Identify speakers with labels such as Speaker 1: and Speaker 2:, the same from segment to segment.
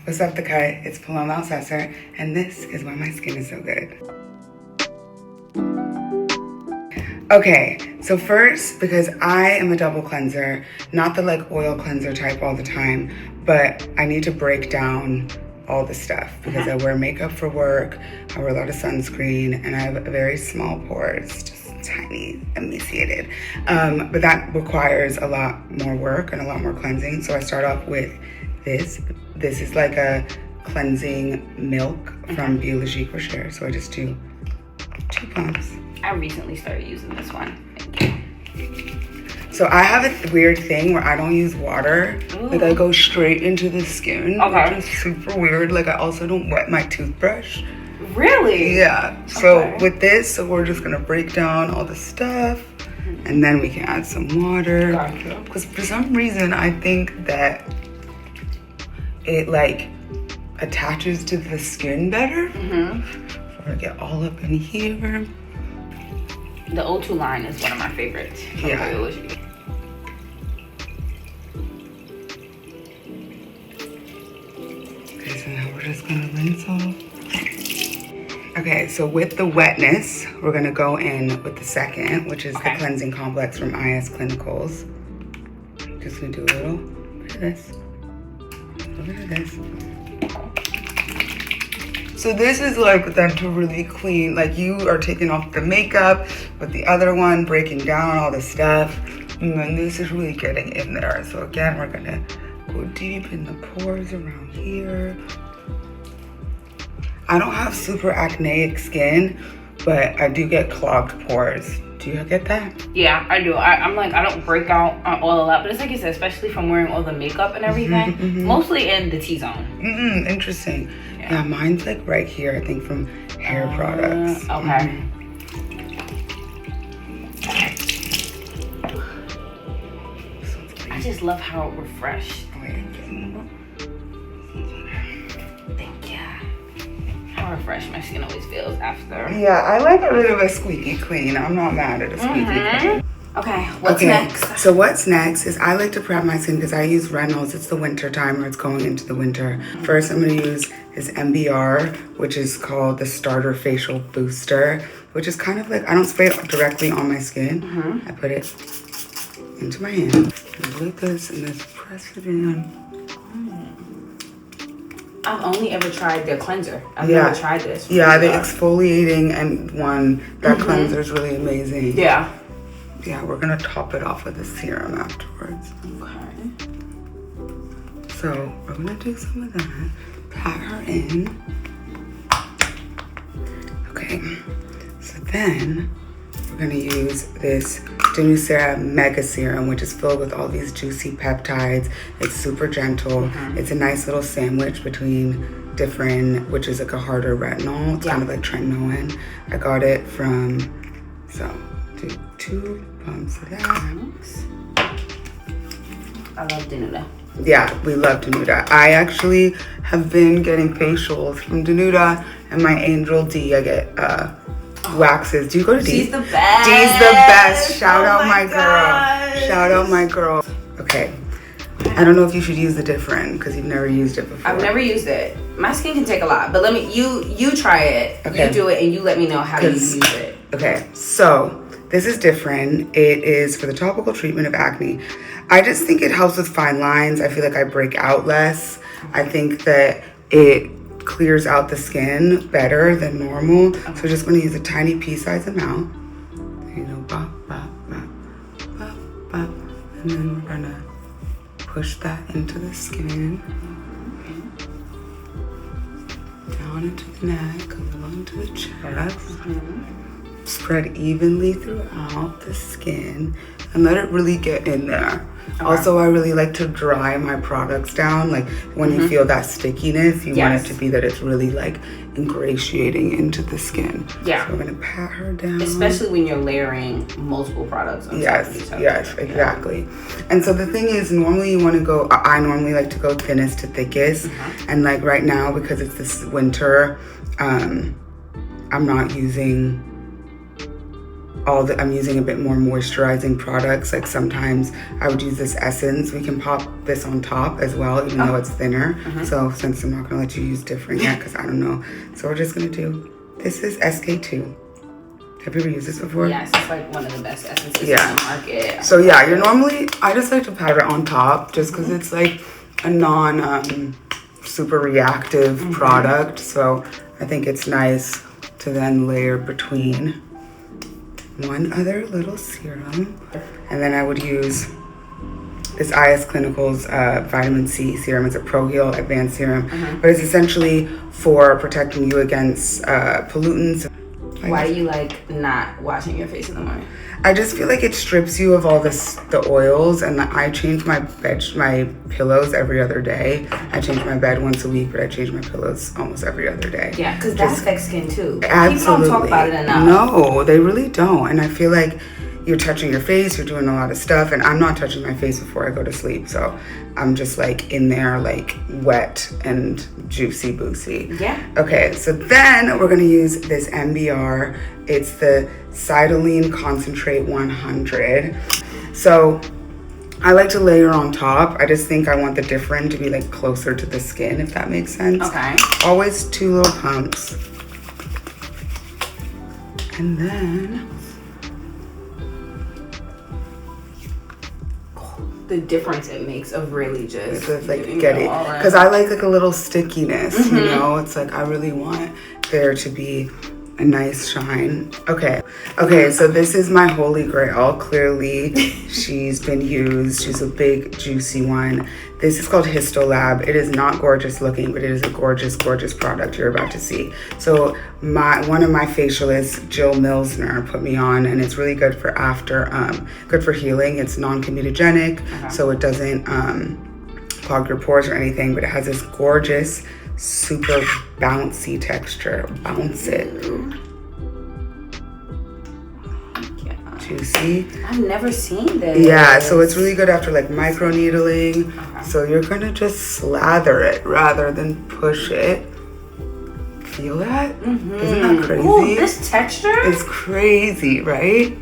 Speaker 1: What's up, The Cut? It's Paloma Elsesser, and this is why my skin is so good. Okay, so first, because I am a double cleanser, not the like oil cleanser type all the time, but I need to break down all the stuff because I wear makeup for work, I wear a lot of sunscreen, and I have very small pores, just tiny, emaciated. But that requires a lot more work and a lot more cleansing. So I start off with this. This is like a cleansing milk from Biologique Rocher. So I just do 2 pumps.
Speaker 2: I recently started using this one. Thank you.
Speaker 1: So I have a weird thing where I don't use water. Ooh. Like I go straight into the skin, which is super weird. Like I also don't wet my toothbrush.
Speaker 2: Really?
Speaker 1: Yeah. So with this, so we're just gonna break down all the stuff and then we can add some water.
Speaker 2: Gotcha.
Speaker 1: Because for some reason I think that it like attaches to the skin better. So I'm gonna get all up in here.
Speaker 2: The O2 line is one of my favorites.
Speaker 1: Yeah.
Speaker 2: Okay,
Speaker 1: so now we're just gonna rinse off. Okay, so with the wetness, we're gonna go in with the second, which is the cleansing complex from IS Clinicals. Just gonna do a little bit of this. A little bit of this. So this is like then to really clean, like you are taking off the makeup with the other one, breaking down all the stuff. And then this is really getting in there. So again, we're gonna go deep in the pores around here. I don't have super acneic skin, but I do get clogged pores. Do you get that?
Speaker 2: Yeah, I do. I'm like, I don't break out all a lot, but it's like you said, especially from wearing all the makeup and everything, mostly in the T-zone.
Speaker 1: Interesting. Yeah, mine's like right here, I think, from hair products.
Speaker 2: Okay. I just love how it refreshed. Thank you. How refreshed my skin always feels after.
Speaker 1: Yeah, I like a bit of a squeaky clean. I'm not mad at a squeaky clean.
Speaker 2: Okay, what's next?
Speaker 1: So what's next is I like to prep my skin because I use Reynolds. It's the winter time or it's going into the winter. First, I'm gonna use this MBR, which is called the Starter Facial Booster, which is kind of like, I don't spray it directly on my skin. I put it into my hand. And like this, and just press it in.
Speaker 2: I've only ever tried their cleanser. I've never tried this.
Speaker 1: Yeah, the exfoliating and one, that cleanser is really amazing.
Speaker 2: Yeah.
Speaker 1: Yeah, we're gonna top it off with a serum afterwards.
Speaker 2: Okay.
Speaker 1: So we're gonna do some of that. Pat her in. Okay. So then we're gonna use this Denusera Mega Serum, which is filled with all these juicy peptides. It's super gentle. It's a nice little sandwich between different, which is like a harder retinol. It's kind of like tretinoin. I got it from, so do 2 pumps of that.
Speaker 2: I love Denuda.
Speaker 1: Yeah, we love Denuda. I actually have been getting facials from Denuda and my Angel D. I get waxes. Do you go to D?
Speaker 2: She's the best.
Speaker 1: D's the best. Shout out my girl. Shout out my girl. Okay. I don't know if you should use the different because you've never used it before.
Speaker 2: I've never used it. My skin can take a lot, but let me, you try it.
Speaker 1: Okay.
Speaker 2: You do it and you let me know how you use it.
Speaker 1: Okay, so this is different. It is for the topical treatment of acne. I just think it helps with fine lines. I feel like I break out less. I think that it clears out the skin better than normal. So we're just gonna use a tiny pea-sized amount. You know, bop, bop, bop, bop, bop. And then we're gonna push that into the skin. Down into the neck, a little into the chest. Spread evenly throughout the skin and let it really get in there. Also, I really like to dry my products down. Like when you feel that stickiness, you want it to be that it's really like ingratiating into the skin. Yeah. So we're gonna pat her down.
Speaker 2: Especially when you're layering multiple products on top of each other. Yes,
Speaker 1: exactly. And so the thing is, normally you wanna go, I normally like to go thinnest to thickest. And like right now, because it's this winter, I'm not using I'm using a bit more moisturizing products. Like sometimes I would use this essence. We can pop this on top as well, even though it's thinner. So since I'm not gonna let you use different yet, because I don't know. So we're just gonna do, this is SK2. Have you ever used this before?
Speaker 2: Yes, it's like one of the best essences in the market.
Speaker 1: So yeah, I just like to pat it on top just because it's like a non super reactive product. So I think it's nice to then layer between one other little serum. And then I would use this IS Clinical's vitamin C serum. It's a Pro Heal Advanced Serum, but it's essentially for protecting you against pollutants.
Speaker 2: Why do you like not washing your face in the morning?
Speaker 1: I just feel like it strips you of all the oils, and I change my pillows every other day. I change my bed once a week, but I change my pillows almost every other day.
Speaker 2: Yeah, because that affects skin too.
Speaker 1: Absolutely.
Speaker 2: People don't talk about it enough.
Speaker 1: No, they really don't. And I feel like you're touching your face, you're doing a lot of stuff, and I'm not touching my face before I go to sleep. So I'm just like in there like wet and juicy boosy.
Speaker 2: Yeah.
Speaker 1: Okay, so then we're gonna use this MBR. It's the Cytoline Concentrate 100. So I like to layer on top. I just think I want the different to be like closer to the skin, if that makes sense.
Speaker 2: Okay.
Speaker 1: Always 2 little pumps. And then
Speaker 2: the difference it makes of really just
Speaker 1: like get it, because I like a little stickiness, you know. It's like I really want there to be a nice shine. Okay, so this is my holy grail. Clearly she's been used. She's a big juicy one. This is called Histolab. It is not gorgeous looking, but it is a gorgeous product you're about to see. So one of my facialists, Jill Milsner, put me on, and it's really good for good for healing. It's non-comedogenic, so it doesn't clog your pores or anything, but it has this gorgeous, super bouncy texture. Bounce it. Juicy.
Speaker 2: I've never seen this.
Speaker 1: Yeah, so it's really good after like micro needling. So you're gonna just slather it rather than push it. Feel that? Isn't that crazy?
Speaker 2: Ooh, this texture
Speaker 1: is crazy, right?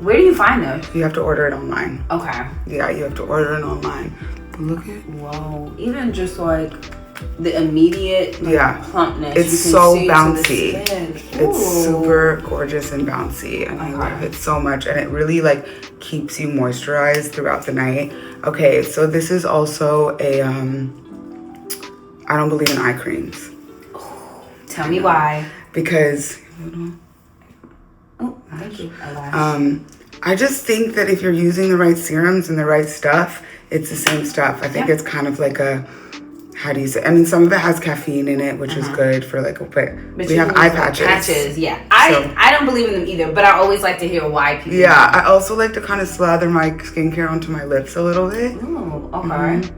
Speaker 2: Where do you find them?
Speaker 1: You have to order it online.
Speaker 2: Okay.
Speaker 1: Yeah, you have to order it online. Look at.
Speaker 2: Whoa. Even just like the immediate plumpness.
Speaker 1: It's so bouncy. It's super gorgeous and bouncy, and I love it so much. And it really like keeps you moisturized throughout the night. Okay, so this is also a I don't believe in eye creams.
Speaker 2: Tell me why.
Speaker 1: Because
Speaker 2: thank you.
Speaker 1: I just think that if you're using the right serums and the right stuff, it's the same stuff. I think it's kind of like a, how do you say? I mean, some of it has caffeine in it, which is good for like, but we have eye patches.
Speaker 2: Yeah. I don't believe in them either, but I always like to hear why people.
Speaker 1: Yeah, I also like to kind of slather my skincare onto my lips a little bit.
Speaker 2: Oh, okay.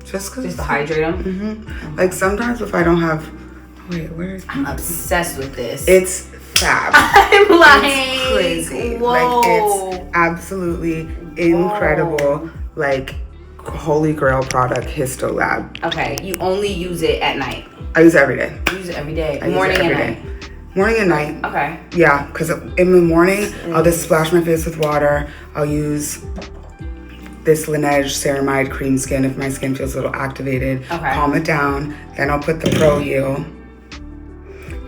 Speaker 1: Just
Speaker 2: to hydrate them.
Speaker 1: Like sometimes if I don't have, where is?
Speaker 2: I'm obsessed with this.
Speaker 1: It's fab.
Speaker 2: I'm like,
Speaker 1: it's crazy.
Speaker 2: Whoa.
Speaker 1: Like it's absolutely incredible.
Speaker 2: Whoa.
Speaker 1: Like holy grail product, Histolab.
Speaker 2: Okay, you only use it at night.
Speaker 1: I use it every day.
Speaker 2: You use it every day.
Speaker 1: Morning and night. Morning and night.
Speaker 2: Okay.
Speaker 1: Yeah, because in the morning I'll just splash my face with water. I'll use this Laneige Ceramide Cream Skin if my skin feels a little activated.
Speaker 2: Okay.
Speaker 1: Calm it down. Then I'll put the Pro Heal.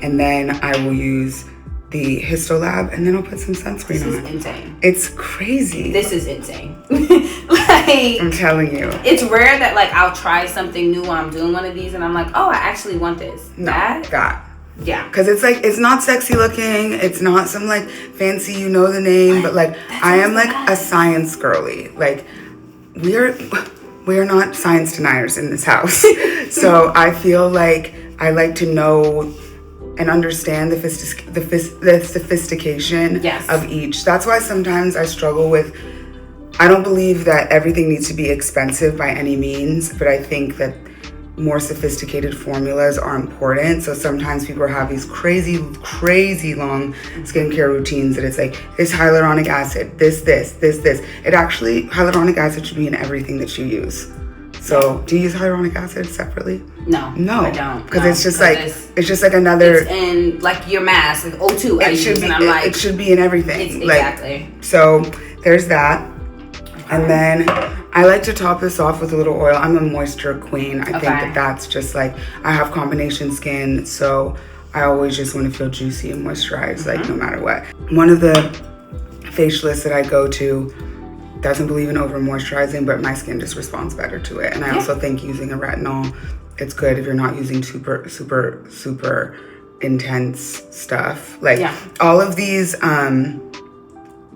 Speaker 1: And then I will use the Histolab, and then I'll put some sunscreen on.
Speaker 2: This is insane.
Speaker 1: It's crazy.
Speaker 2: This is insane. Like,
Speaker 1: I'm telling you.
Speaker 2: It's rare that like I'll try something new while I'm doing one of these and I'm like, oh, I actually want this.
Speaker 1: No, that.
Speaker 2: Yeah.
Speaker 1: Because it's like, it's not sexy looking. It's not some like fancy, you know the name, but like I am like a science girly. Like we are not science deniers in this house. So I feel like I like to know and understand the sophistication of each. That's why sometimes I struggle with, I don't believe that everything needs to be expensive by any means, but I think that more sophisticated formulas are important. So sometimes people have these crazy long skincare routines that it's like this hyaluronic acid, this. It actually, hyaluronic acid should be in everything that you use. So do you use hyaluronic acid separately?
Speaker 2: No, I don't.
Speaker 1: Because it's just like it's just like another.
Speaker 2: It's in like your mask, like O2.
Speaker 1: It should be in everything.
Speaker 2: Exactly.
Speaker 1: So there's that, and then I like to top this off with a little oil. I'm a moisture queen. I think that's just like I have combination skin, so I always just want to feel juicy and moisturized, like no matter what. One of the facialists that I go to doesn't believe in over moisturizing, but my skin just responds better to it. And I also think using a retinol, it's good if you're not using super intense stuff. Like all of these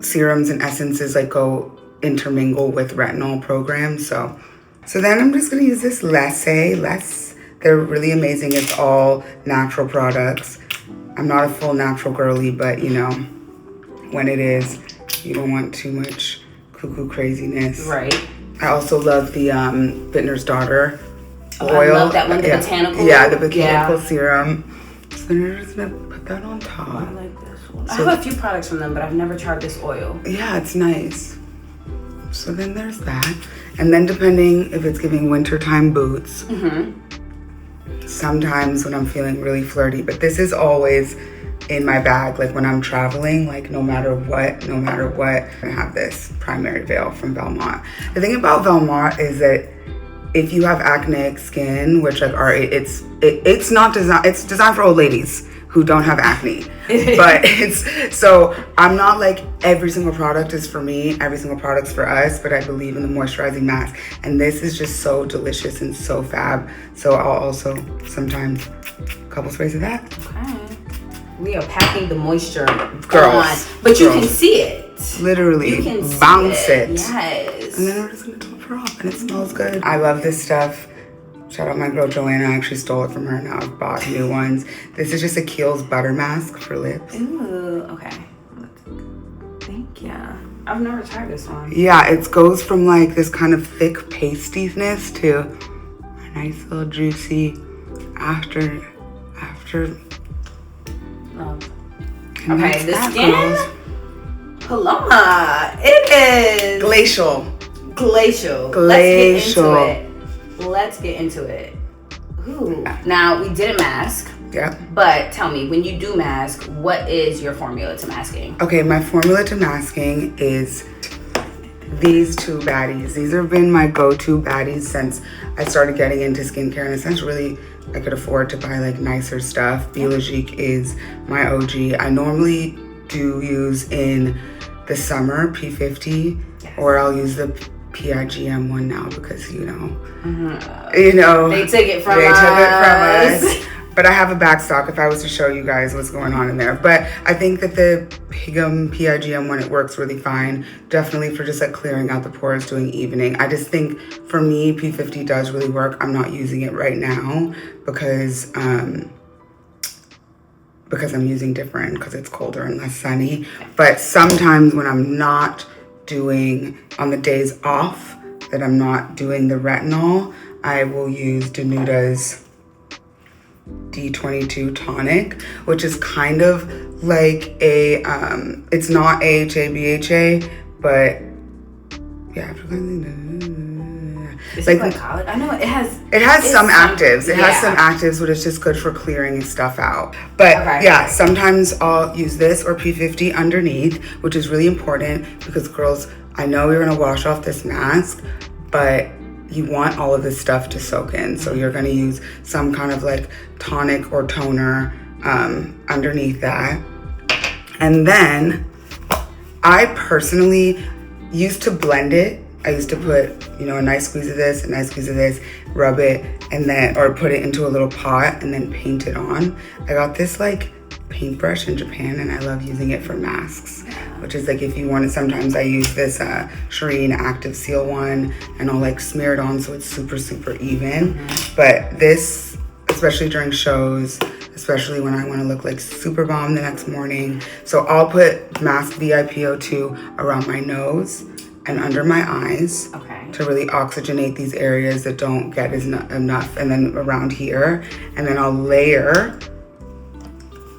Speaker 1: serums and essences like go intermingle with retinol programs. So then I'm just gonna use this Less. They're really amazing. It's all natural products. I'm not a full natural girly, but you know, when it is, you don't want too much cuckoo craziness.
Speaker 2: Right.
Speaker 1: I also love the Vintner's Daughter oil.
Speaker 2: I love that one, the botanical.
Speaker 1: Yeah, the botanical serum. So then we're just gonna put that on top.
Speaker 2: I like this one. I have a few products from them, but I've never tried this oil.
Speaker 1: Yeah, it's nice. So then there's that. And then depending if it's giving wintertime boots, sometimes when I'm feeling really flirty, but this is always in my bag, like when I'm traveling, like no matter what, I have this primary veil from Belmont. The thing about Belmont is that if you have acneic skin, which like it's not designed, it's designed for old ladies who don't have acne. But so I'm not like every single product is for me, every single product's for us, but I believe in the moisturizing mask. And this is just so delicious and so fab. So I'll also sometimes a couple sprays of that.
Speaker 2: Okay. We are packing the moisture
Speaker 1: Girls.
Speaker 2: But you can see it.
Speaker 1: Literally.
Speaker 2: You can
Speaker 1: bounce it.
Speaker 2: Yes.
Speaker 1: And then we're just gonna top her off and it smells good. I love this stuff. Shout out my girl Joanna. I actually stole it from her. Now I've bought new ones. This is just a Kiehl's butter mask for lips.
Speaker 2: Ooh, okay. Thank you. I've never tried this one.
Speaker 1: Yeah, it goes from like this kind of thick pastiness to a nice little juicy after.
Speaker 2: Love. Okay, the skin. Paloma. It is
Speaker 1: glacial.
Speaker 2: Let's get into it. Ooh. Now, we did a mask.
Speaker 1: Yeah.
Speaker 2: But tell me, when you do mask, what is your formula to masking?
Speaker 1: Okay, my formula to masking is these two baddies. These have been my go-to baddies since I started getting into skincare, and essentially I could afford to buy like nicer stuff. Biologique is my OG. I normally do use in the summer P50, or I'll use the PIGM one now because you know
Speaker 2: they took it from us.
Speaker 1: But I have a back stock if I was to show you guys what's going on in there. But I think that the PIGM one, it works really fine. Definitely for just like clearing out the pores, doing evening. I just think for me, P50 does really work. I'm not using it right now because I'm using different because it's colder and less sunny. But sometimes when I'm not doing, on the days off that I'm not doing the retinol, I will use Danuda's D22 tonic, which is kind of like a it's not AHA BHA, but yeah,
Speaker 2: it's like college. I know it has
Speaker 1: some actives. It has some actives, but it's just good for clearing stuff out. But sometimes I'll use this or P50 underneath, which is really important because girls, I know you're gonna wash off this mask, but you want all of this stuff to soak in. So you're gonna use some kind of like tonic or toner underneath that. And then I personally used to blend it. I used to put, a nice squeeze of this, a nice squeeze of this, rub it, and then, or put it into a little pot and then paint it on. I got this like paintbrush in Japan and I love using it for masks, which is like if you want it, sometimes I use this Shireen Active Seal one and I'll like smear it on so it's super, super even. But this, especially during shows, especially when I want to look like super bomb the next morning. So I'll put Mask VIPO2 around my nose and under my eyes to really oxygenate these areas that don't get enough, and then around here. And then I'll layer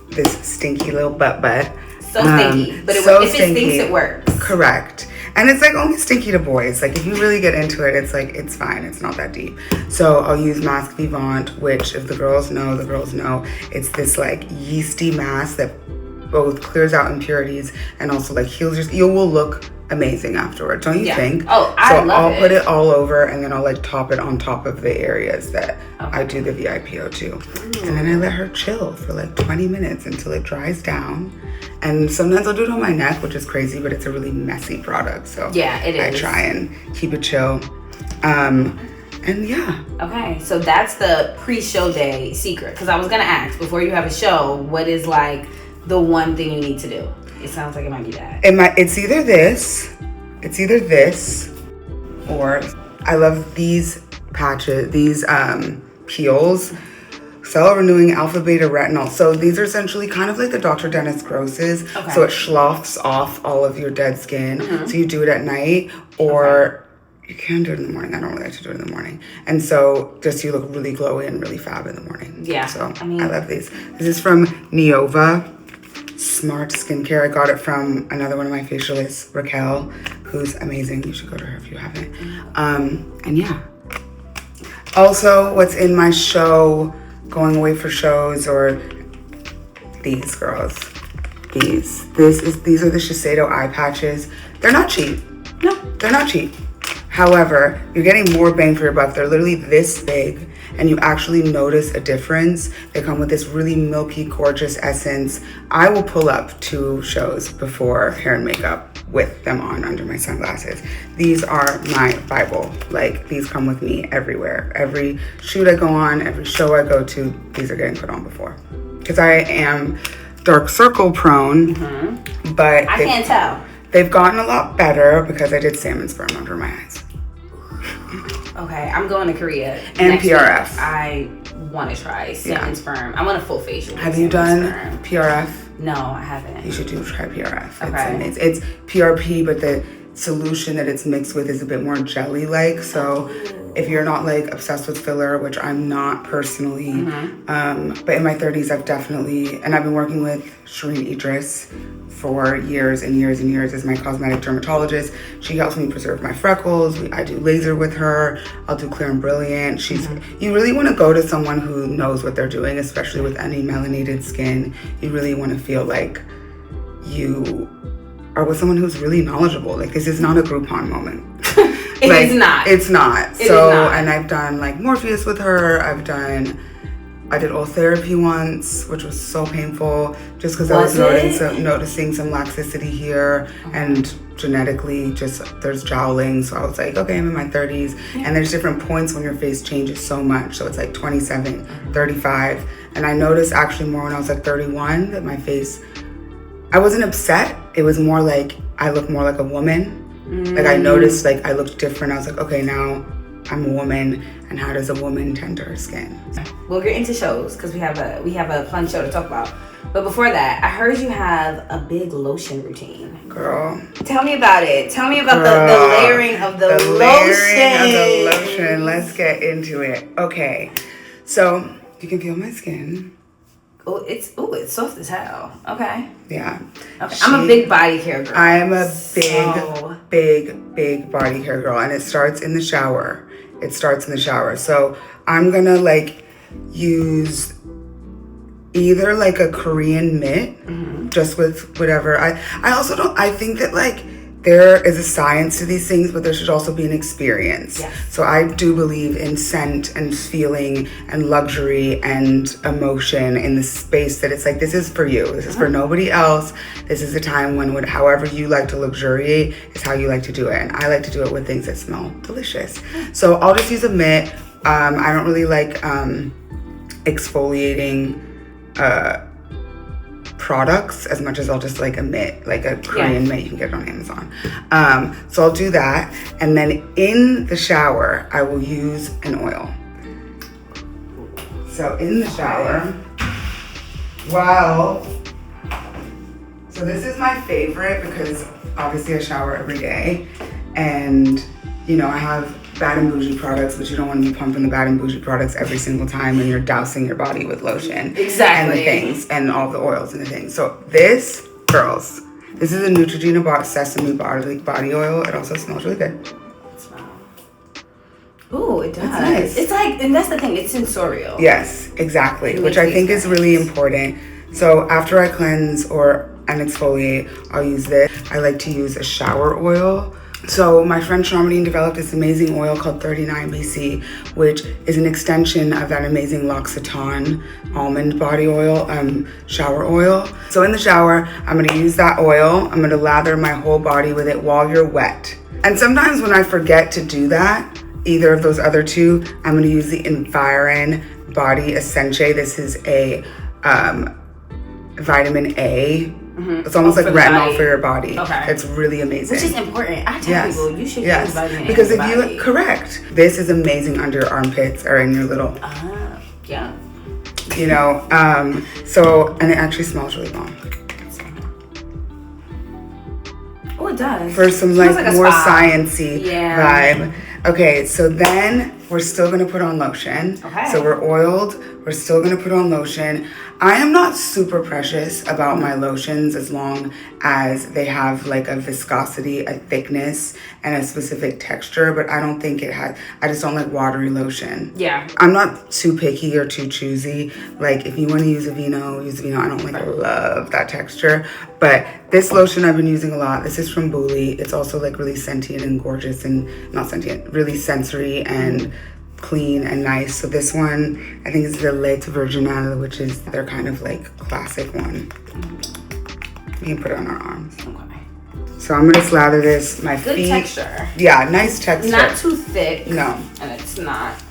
Speaker 1: this stinky little butt.
Speaker 2: So stinky, but if it stinks, it works.
Speaker 1: Correct. And it's like only stinky to boys. Like if you really get into it, it's like, it's fine. It's not that deep. So I'll use Mask Vivant, which if the girls know, it's this like yeasty mask that both clears out impurities and also like heals your, you will look amazing afterwards, don't you think?
Speaker 2: Oh, I love it.
Speaker 1: I'll put it all over and then I'll like top it on top of the areas that I do the VIPO to. And then I let her chill for like 20 minutes until it dries down. And sometimes I'll do it on my neck, which is crazy, but it's a really messy product. So
Speaker 2: yeah, it is.
Speaker 1: I try and keep it chill. And yeah.
Speaker 2: Okay, so that's the pre-show day secret. Because I was going to ask, before you have a show, what is like the one thing you need to do? It sounds like it might be that.
Speaker 1: It's either this, or I love these patches, these peels. Cell renewing alpha beta retinol. So these are essentially kind of like the Dr. Dennis Gross's. Okay. So it sloughs off all of your dead skin. So you do it at night, or you can do it in the morning. I don't really like to do it in the morning. And so just you look really glowy and really fab in the morning.
Speaker 2: Yeah.
Speaker 1: So I love these. This is from Neova Smart Skincare. I got it from another one of my facialists, Raquel, who's amazing. You should go to her if you haven't. And yeah. Also, what's in my show, going away for shows, or these girls. These are the Shiseido eye patches. They're not cheap. No, they're not cheap. However, you're getting more bang for your buck. They're literally this big, and you actually notice a difference. They come with this really milky, gorgeous essence. I will pull up to shows before hair and makeup with them on under my sunglasses. These are my Bible. Like, these come with me everywhere. Every shoot I go on, every show I go to, these are getting put on before. Because I am dark circle prone, but
Speaker 2: I can't tell.
Speaker 1: They've gotten a lot better because I did salmon sperm under my eyes.
Speaker 2: Okay, I'm going to Korea.
Speaker 1: And PRF.
Speaker 2: I want to try salmon sperm. I want a full facial.
Speaker 1: Have you done PRF?
Speaker 2: No, I haven't.
Speaker 1: You should try PRF.
Speaker 2: Okay.
Speaker 1: It's amazing. It's PRP, but the solution that it's mixed with is a bit more jelly-like. So if you're not like obsessed with filler, which I'm not personally, but in my 30s I've definitely, and I've been working with Shireen Idris for years and years and years as my cosmetic dermatologist. She helps me preserve my freckles. I do laser with her. I'll do Clear and Brilliant. You really want to go to someone who knows what they're doing, especially with any melanated skin. You really want to feel like you are with someone who's really knowledgeable. Like, this is not a Groupon moment.
Speaker 2: It is not.
Speaker 1: It's not.
Speaker 2: It is not.
Speaker 1: And I've done like Morpheus with her. I did oil therapy once, which was so painful just because I was noticing some laxicity here, and genetically there's jowling. So I was like, okay, I'm in my 30s. And there's different points when your face changes so much. So it's like 27, 35. And I noticed actually more when I was like 31 that my face, I wasn't upset. It was more like I look more like a woman. Like I noticed like I looked different. I was like, okay, now I'm a woman, and how does a woman tend to her skin?
Speaker 2: We'll get into shows because we have a fun show to talk about. But before that, I heard you have a big lotion routine.
Speaker 1: Girl.
Speaker 2: Tell me about it. Tell me about the layering of the lotion.
Speaker 1: Layering of the lotion. Let's get into it. Okay. So you can feel my skin.
Speaker 2: It's soft as hell. Okay.
Speaker 1: Yeah.
Speaker 2: Okay. I'm a big body care girl.
Speaker 1: I'm a big body care girl, and it starts in the shower. So I'm gonna like use either like a Korean mitt, just with whatever. I also don't. I think that like there is a science to these things, but there should also be an experience.
Speaker 2: Yes.
Speaker 1: So I do believe in scent and feeling and luxury and emotion in the space that it's like, this is for you. This is for nobody else. This is a time when however you like to luxuriate is how you like to do it. And I like to do it with things that smell delicious. So I'll just use a mitt. I don't really like exfoliating products as much as I'll just like a mitt, like a Korean mitt. You can get it on Amazon. So I'll do that, and then in the shower I will use an oil. So in the shower, so this is my favorite because obviously I shower every day, and you know, I have Bad and Bougie products, but you don't want to be pumping the Bad and Bougie products every single time when you're dousing your body with lotion.
Speaker 2: Exactly.
Speaker 1: And the things, and all the oils and the things. So this, girls, This is a Neutrogena sesame body oil. It also smells really good.
Speaker 2: Ooh, it does.
Speaker 1: It's nice.
Speaker 2: It's like, and that's the thing, it's sensorial.
Speaker 1: Yes, exactly, which I think is really important. So after I cleanse and exfoliate, I'll use this. I like to use a shower oil. So my friend Charmaine developed this amazing oil called 39BC, which is an extension of that amazing L'Occitane almond body oil, shower oil. So in the shower, I'm gonna use that oil. I'm gonna lather my whole body with it while you're wet. And sometimes when I forget to do that, either of those other two, I'm gonna use the Environ Body Essential. This is a vitamin A. It's almost like retinol for your body.
Speaker 2: Okay.
Speaker 1: It's really amazing.
Speaker 2: Which is important. I tell people you should use vitamin A.
Speaker 1: Because correct. This is amazing under your armpits or in your little.
Speaker 2: Yeah.
Speaker 1: You know, and it actually smells really long.
Speaker 2: Oh, it does.
Speaker 1: For some like more sciencey vibe. Okay, so then we're still gonna put on lotion.
Speaker 2: Okay.
Speaker 1: So we're oiled, we're still gonna put on lotion. I am not super precious about my lotions as long as they have like a viscosity, a thickness, and a specific texture, but I don't think I just don't like watery lotion.
Speaker 2: Yeah.
Speaker 1: I'm not too picky or too choosy. Like if you wanna use Aveeno, use Aveeno. I don't like love that texture, but this lotion I've been using a lot. This is from Bully. It's also like really sentient and gorgeous and not sentient, really sensory and clean and nice. So this one, I think is the Lait Virginal, which is their kind of like classic one. You can put it on our arms.
Speaker 2: Okay.
Speaker 1: So I'm gonna slather this, my feet.
Speaker 2: Good texture.
Speaker 1: Yeah, nice texture.
Speaker 2: Not too thick.
Speaker 1: No.
Speaker 2: And it's not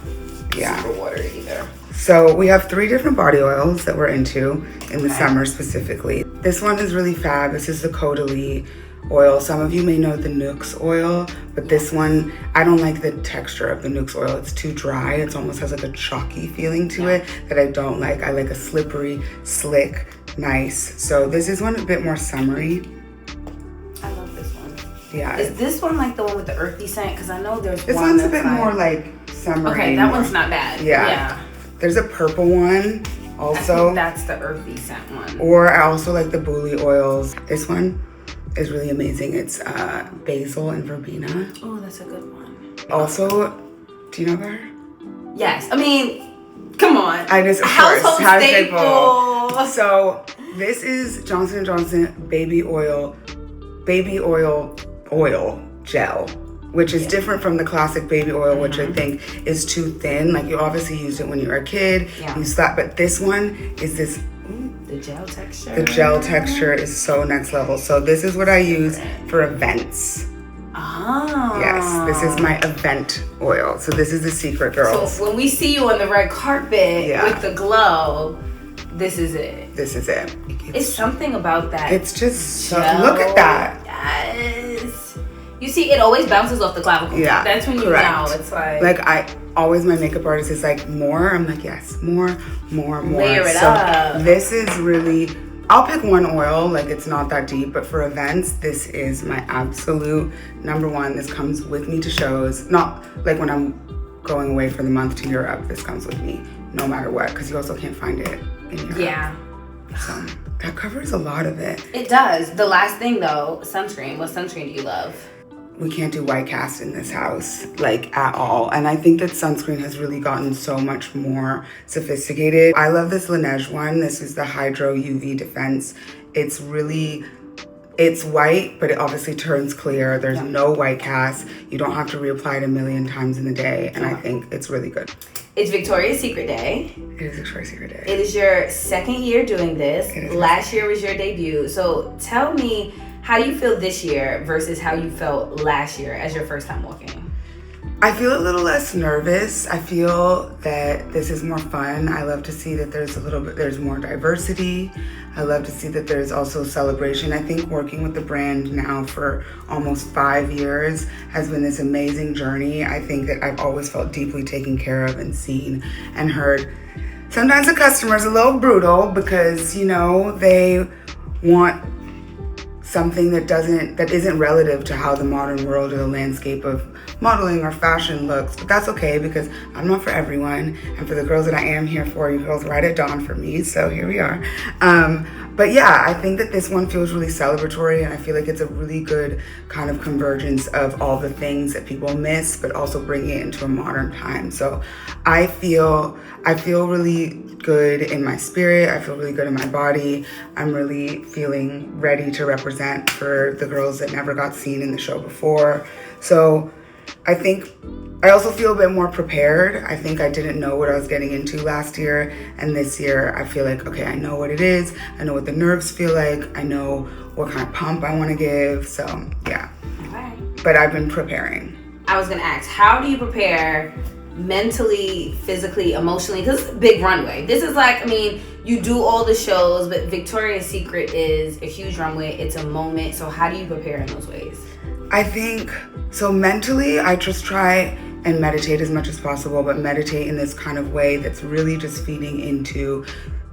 Speaker 2: super watery either.
Speaker 1: So we have 3 different body oils that we're into in the summer specifically. This one is really fab. This is the Caudalie oil. Some of you may know the Nuxe oil, but this one, I don't like the texture of the Nuxe oil. It's too dry. It almost has like a chalky feeling to it that I don't like. I like a slippery, slick, nice. So this is one a bit more summery.
Speaker 2: I love this one.
Speaker 1: Yeah.
Speaker 2: Is this one like the one with the earthy scent? Because I know there's
Speaker 1: this
Speaker 2: one
Speaker 1: one's a bit more like summery.
Speaker 2: Okay, that one's not bad. Yeah.
Speaker 1: There's a purple one also.
Speaker 2: I think that's the earthy scent one.
Speaker 1: Or I also like the Bully oils. This one is really amazing. It's basil and verbena.
Speaker 2: Oh, that's a good one.
Speaker 1: Also, do you know her?
Speaker 2: Yes. I mean, come on.
Speaker 1: I just, of
Speaker 2: household
Speaker 1: course,
Speaker 2: staple.
Speaker 1: So this is Johnson & Johnson baby oil gel, which is different from the classic baby oil, which I think is too thin. Like you obviously used it when you were a kid. You slap, but this one is this.
Speaker 2: The gel texture.
Speaker 1: The gel texture is so next level. So this is what I use for events.
Speaker 2: Oh.
Speaker 1: Yes, this is my event oil. So this is the secret, girls.
Speaker 2: So when we see you on the red carpet with the glow, this is it.
Speaker 1: This is it.
Speaker 2: It's something about that.
Speaker 1: It's just so, look at that.
Speaker 2: Yes. You see, it always bounces off the clavicle.
Speaker 1: Yeah,
Speaker 2: that's when you know. It's like
Speaker 1: my makeup artist is like, more. I'm like, yes, more.
Speaker 2: Layer it up.
Speaker 1: This is really, I'll pick one oil, like it's not that deep, but for events, this is my absolute number one. This comes with me to shows. Not like when I'm going away for the month to Europe, this comes with me no matter what, because you also can't find it in Europe.
Speaker 2: Yeah.
Speaker 1: So that covers a lot of it.
Speaker 2: It does. The last thing though, sunscreen. What sunscreen do you love?
Speaker 1: We can't do white cast in this house, like at all. And I think that sunscreen has really gotten so much more sophisticated. I love this Laneige one. This is the Hydro UV Defense. It's white, but it obviously turns clear. There's no white cast. You don't have to reapply it a million times in the day. And I think it's really good.
Speaker 2: It's Victoria's Secret Day.
Speaker 1: It is Victoria's Secret Day.
Speaker 2: It is your 2nd year doing this. Last year was your debut. So tell me, how do you feel this year versus how you felt last year as your first time walking?
Speaker 1: I feel a little less nervous. I feel that this is more fun. I love to see that there's more diversity. I love to see that there's also celebration. I think working with the brand now for almost 5 years has been this amazing journey. I think that I've always felt deeply taken care of and seen and heard. Sometimes the customer's a little brutal because, you know, they want something that isn't relative to how the modern world or the landscape of modeling or fashion looks, but that's okay because I'm not for everyone. And for the girls that I am here for, you girls right at dawn for me, so here we are. But yeah, I think that this one feels really celebratory, and I feel like it's a really good kind of convergence of all the things that people miss, but also bringing it into a modern time. So I feel really good in my spirit. I feel really good in my body. I'm really feeling ready to represent for the girls that never got seen in the show before. So I think I also feel a bit more prepared. I think I didn't know what I was getting into last year, and this year I feel like, okay, I know what it is. I know what the nerves feel like. I know what kind of pump I want to give. So yeah.
Speaker 2: Okay.
Speaker 1: But I've been preparing.
Speaker 2: I was gonna ask, how do you prepare mentally, physically, emotionally? Because it's a big runway. This is like, I mean, you do all the shows, but Victoria's Secret is a huge runway. It's a moment. So how do you prepare in those ways?
Speaker 1: I think, so mentally, I just try and meditate as much as possible, but meditate in this kind of way that's really just feeding into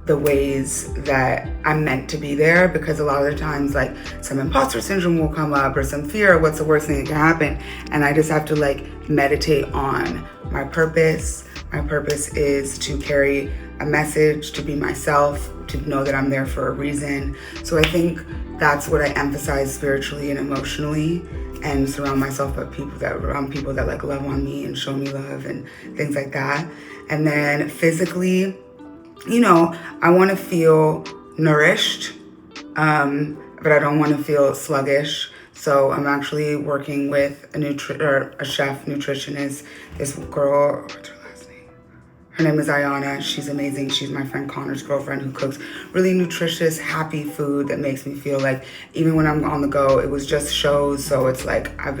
Speaker 1: the ways that I'm meant to be there, because a lot of the times, like, some imposter syndrome will come up or some fear of what's the worst thing that can happen, and I just have to like meditate on my purpose. My purpose is to carry a message, to be myself, to know that I'm there for a reason. So I think that's what I emphasize spiritually and emotionally, and surround myself with people that like love on me and show me love and things like that. And then physically, you know, I want to feel nourished, but I don't want to feel sluggish. So I'm actually working with a chef nutritionist. This girl, what's her last name? Her name is Ayana. She's amazing. She's my friend Connor's girlfriend, who cooks really nutritious, happy food that makes me feel like even when I'm on the go, it was just shows. So it's like I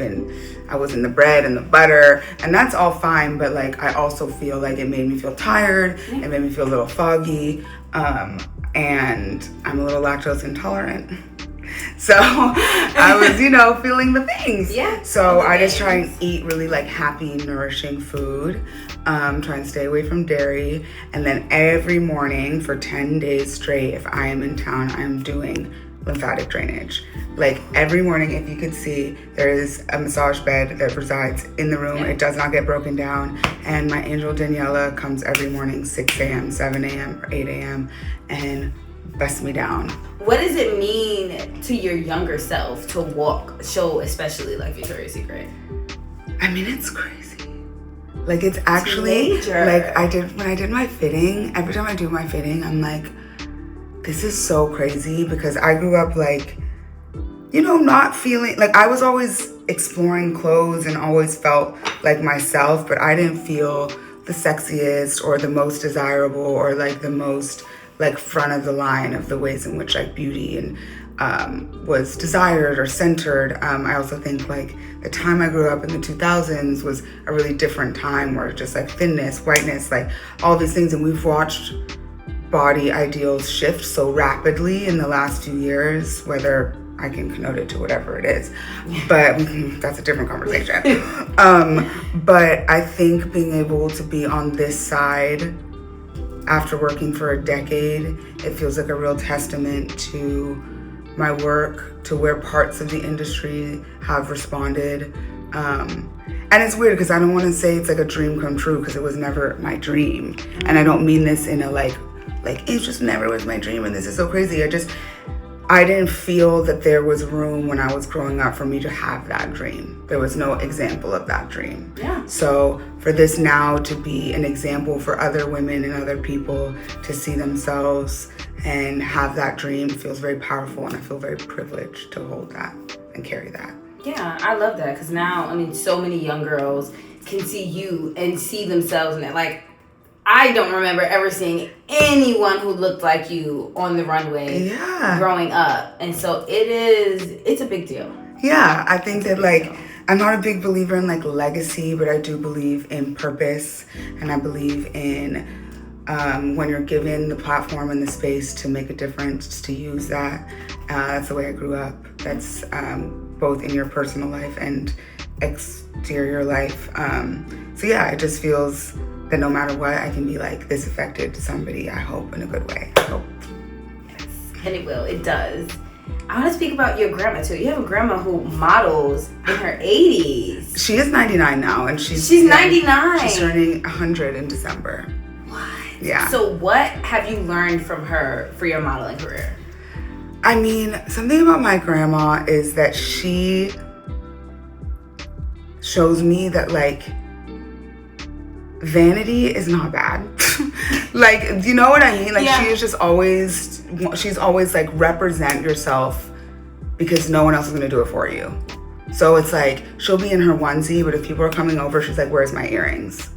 Speaker 1: was in the bread and the butter, and that's all fine. But like I also feel like it made me feel tired. It made me feel a little foggy, and I'm a little lactose intolerant. So I was, feeling the things.
Speaker 2: Yeah.
Speaker 1: So I just try and eat really like happy, nourishing food. Try and stay away from dairy. And then every morning for 10 days straight, if I am in town, I'm doing lymphatic drainage. Like every morning, if you could see, there is a massage bed that resides in the room. It does not get broken down. And my angel Daniela comes every morning, 6 a.m., 7 a.m., or 8 a.m. and busts me down.
Speaker 2: What does it mean to your younger self to walk show, especially like Victoria's Secret?
Speaker 1: I mean, it's crazy. Like it's actually like when I did my fitting, every time I do my fitting, I'm like, this is so crazy, because I grew up like, not feeling like I was always exploring clothes and always felt like myself, but I didn't feel the sexiest or the most desirable or like the most like front of the line of the ways in which like beauty and was desired or centered. I also think like the time I grew up in the 2000s was a really different time where just like thinness, whiteness, like all these things, and we've watched body ideals shift so rapidly in the last few years, whether I can connote it to whatever it is, but that's a different conversation. But I think being able to be on this side after working for a decade, it feels like a real testament to my work, to where parts of the industry have responded. And it's weird because I don't want to say it's like a dream come true, because it was never my dream. And I don't mean this in a like it just never was my dream and this is so crazy. I didn't feel that there was room when I was growing up for me to have that dream. There was no example of that dream.
Speaker 2: Yeah.
Speaker 1: So for this now to be an example for other women and other people to see themselves and have that dream feels very powerful, and I feel very privileged to hold that and carry that.
Speaker 2: Yeah, I love that, because now, I mean, so many young girls can see you and see themselves in it. Like, I don't remember ever seeing anyone who looked like you on the runway growing up. And so it's a big deal.
Speaker 1: Yeah, I think that like, I'm not a big believer in like legacy, but I do believe in purpose. And I believe in when you're given the platform and the space to make a difference, to use that. That's the way I grew up. That's both in your personal life and exterior life. So yeah, it just feels that no matter what, I can be like this affected to somebody, I hope, in a good way. I hope.
Speaker 2: Yes, and it will. It does. I want to speak about your grandma too. You have a grandma who models in her 80s.
Speaker 1: She is 99 now, and she's
Speaker 2: 99.
Speaker 1: She's turning 100 in December.
Speaker 2: What?
Speaker 1: Yeah.
Speaker 2: So what have you learned from her for your modeling career?
Speaker 1: I mean, something about my grandma is that she shows me that, like, vanity is not bad. Like, you know what I mean? Like, she is just always, she's always like, represent yourself because no one else is going to do it for you. So it's like, she'll be in her onesie, but if people are coming over, she's like, where's my earrings?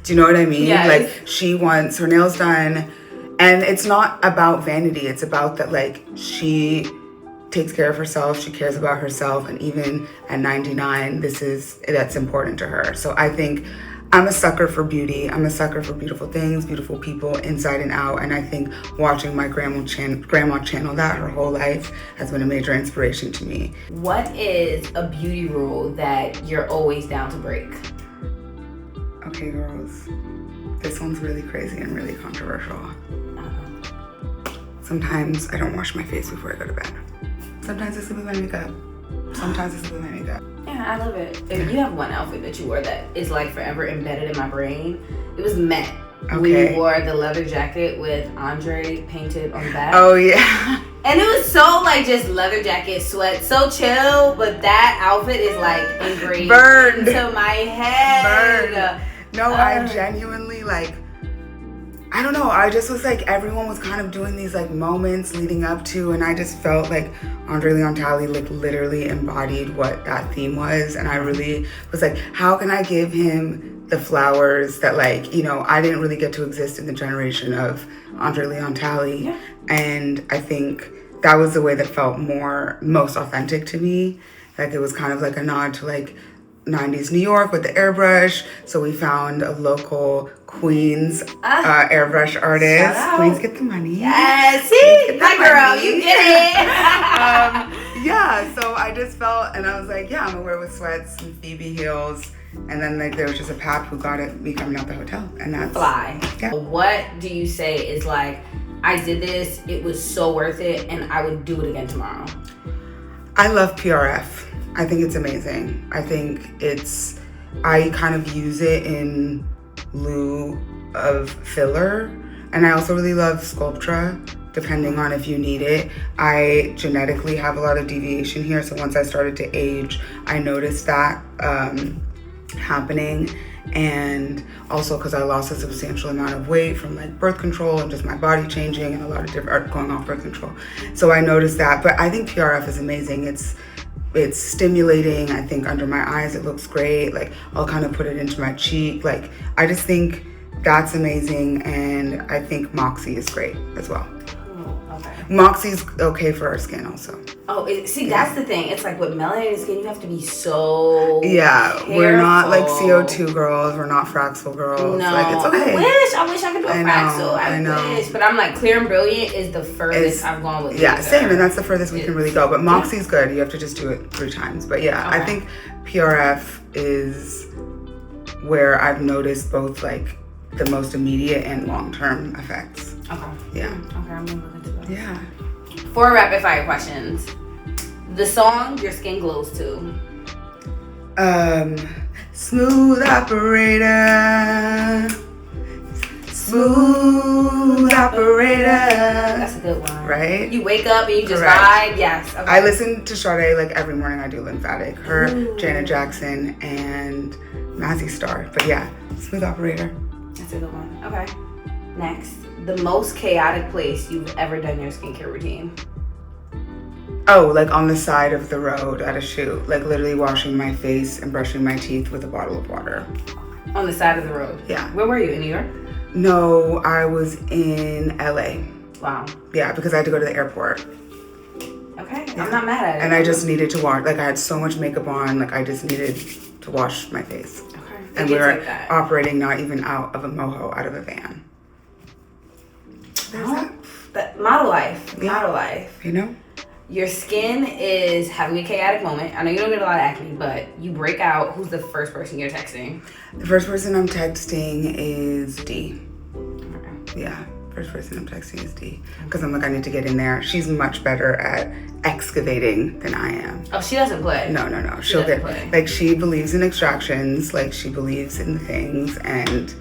Speaker 1: Do you know what I mean?
Speaker 2: Yes.
Speaker 1: Like, she wants her nails done. And it's not about vanity. It's about that, like, she takes care of herself. She cares about herself. And even at 99, that's important to her. So I think I'm a sucker for beauty. I'm a sucker for beautiful things, beautiful people, inside and out. And I think watching my grandma channel that her whole life has been a major inspiration to me.
Speaker 2: What is a beauty rule that you're always down to break?
Speaker 1: Okay, girls. This one's really crazy and really controversial. Sometimes I don't wash my face before I go to bed. Sometimes I sleep with my makeup. Sometimes I sleep with my makeup.
Speaker 2: Yeah, I love it. If you have one outfit that you wore that is like forever embedded in my brain, it was Met.
Speaker 1: Okay.
Speaker 2: When you wore the leather jacket with Andre painted on the back.
Speaker 1: Oh, yeah.
Speaker 2: And it was so like just leather jacket, sweat, so chill, but that outfit is like engraved
Speaker 1: Burned
Speaker 2: into my head.
Speaker 1: Burned. No, I genuinely, like, I don't know, I just was like, everyone was kind of doing these like moments leading up to, and I just felt like Andre Leon Talley like literally embodied what that theme was. And I really was like, how can I give him the flowers that, like, you know, I didn't really get to exist in the generation of Andre Leon Talley.
Speaker 2: Yeah.
Speaker 1: And I think that was the way that felt most authentic to me. Like, it was kind of like a nod to like 90s New York with the airbrush. So we found a local Queens airbrush artist. Queens get the money.
Speaker 2: Yes, see, my girl, you get it.
Speaker 1: Yeah, so I just felt, and I was like, yeah, I'm gonna wear it with sweats and Phoebe heels. And then like there was just a pap who got it me coming out the hotel, and that's
Speaker 2: fly.
Speaker 1: Yeah.
Speaker 2: What do you say is like, I did this, it was so worth it, and I would do it again tomorrow?
Speaker 1: I love PRF. I think it's amazing. I think I kind of use it in lieu of filler. And I also really love Sculptra, depending on if you need it. I genetically have a lot of deviation here, so once I started to age, I noticed that happening. And also because I lost a substantial amount of weight from like birth control and just my body changing and a lot of different going off birth control. So I noticed that, but I think PRF is amazing. It's stimulating. I think under my eyes it looks great. Like, I'll kind of put it into my cheek. Like, I just think that's amazing. And I think Moxie is great as well.
Speaker 2: Okay.
Speaker 1: Moxie's okay for our skin also.
Speaker 2: Oh, that's the thing. It's like with melanated skin, you have to be so careful.
Speaker 1: We're not like CO2 girls. We're not Fraxel girls.
Speaker 2: No,
Speaker 1: like, it's okay.
Speaker 2: I wish I could do a Fraxel. I wish, but I'm like, Clear and Brilliant is the furthest I've gone with.
Speaker 1: Yeah, same, and that's the furthest we can really go. But Moxie's good. You have to just do it 3 times. But yeah, okay. I think PRF is where I've noticed both like the most immediate and long-term effects.
Speaker 2: Okay.
Speaker 1: Yeah.
Speaker 2: Okay, I'm gonna look into that.
Speaker 1: Yeah.
Speaker 2: 4 rapid fire questions. The song your skin glows to.
Speaker 1: Smooth operator. Smooth operator.
Speaker 2: That's a good one.
Speaker 1: Right?
Speaker 2: You wake up and you just
Speaker 1: Correct.
Speaker 2: vibe. Yes. Okay.
Speaker 1: I listen to Sade like every morning. I do Lymphatic. Her, Janet Jackson, and Mazzy Star. But yeah, Smooth operator.
Speaker 2: That's a good one. Okay. Next. The most chaotic place you've ever done your skincare routine.
Speaker 1: Oh, like on the side of the road at a shoot. Like literally washing my face and brushing my teeth with a bottle of water.
Speaker 2: On the side of the road?
Speaker 1: Yeah.
Speaker 2: Where were you? In New York?
Speaker 1: No, I was in LA.
Speaker 2: Wow.
Speaker 1: Yeah, because I had to go to the airport.
Speaker 2: Okay.
Speaker 1: Yeah.
Speaker 2: I'm not mad at it.
Speaker 1: And I just needed to wash. Like, I had so much makeup on. Like, I just needed to wash my face.
Speaker 2: Okay.
Speaker 1: And we were operating not even out of a moho, out of a van. There's that.
Speaker 2: But model life.
Speaker 1: Yeah.
Speaker 2: Model life.
Speaker 1: You know?
Speaker 2: Your skin is having a chaotic moment. I know you don't get a lot of acne, but you break out. Who's the first person you're texting?
Speaker 1: The first person I'm texting is D.
Speaker 2: Okay.
Speaker 1: Yeah. First person I'm texting is D. Because I'm like, I need to get in there. She's much better at excavating than I am.
Speaker 2: Oh, she doesn't play.
Speaker 1: No. She'll get play. Like, she believes in extractions. Like, she believes in the things. And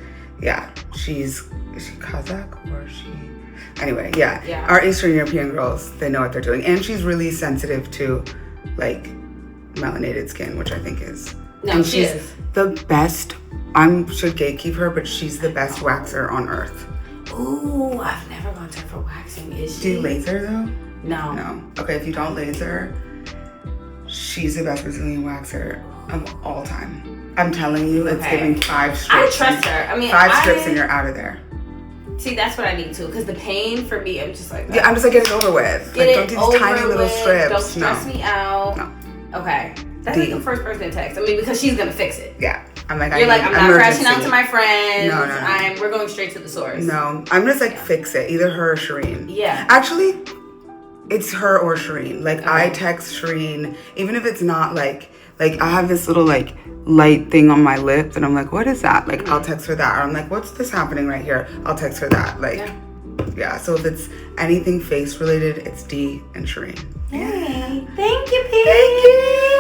Speaker 1: yeah, is she Kazakh or is she? Anyway, yeah. Our Eastern European girls, they know what they're doing. And she's really sensitive to like melanated skin, which I think is.
Speaker 2: No, she is
Speaker 1: the best. I should gatekeep her, but she's the best waxer on earth.
Speaker 2: Ooh, I've never gone to her for waxing. Is she?
Speaker 1: Do you laser though?
Speaker 2: No.
Speaker 1: Okay, if you don't laser, she's the best Brazilian waxer of all time. I'm telling you, it's giving 5 strips.
Speaker 2: I trust her. I mean,
Speaker 1: 5 strips and you're out of there.
Speaker 2: See, that's what I need to, because the pain for me, I'm just like,
Speaker 1: yeah, I'm just like, get it over with. Don't do these tiny little strips.
Speaker 2: Don't stress me out.
Speaker 1: No.
Speaker 2: Okay. That's like the first person to text. I mean, because she's gonna fix it.
Speaker 1: Yeah. I'm like,
Speaker 2: I'm not crashing out to my friends.
Speaker 1: No.
Speaker 2: We're going straight to the source.
Speaker 1: No. I'm just like, fix it. Either her or Shireen.
Speaker 2: Yeah.
Speaker 1: Actually, it's her or Shireen. Like, I text Shireen, even if it's not like I have this little like light thing on my lip and I'm like, what is that? Like, I'll text her that. Or I'm like, what's this happening right here? I'll text her that. Like, yeah. So if it's anything face related, it's D and Shireen.
Speaker 2: Hey, thank you, Pete.
Speaker 1: Thank you.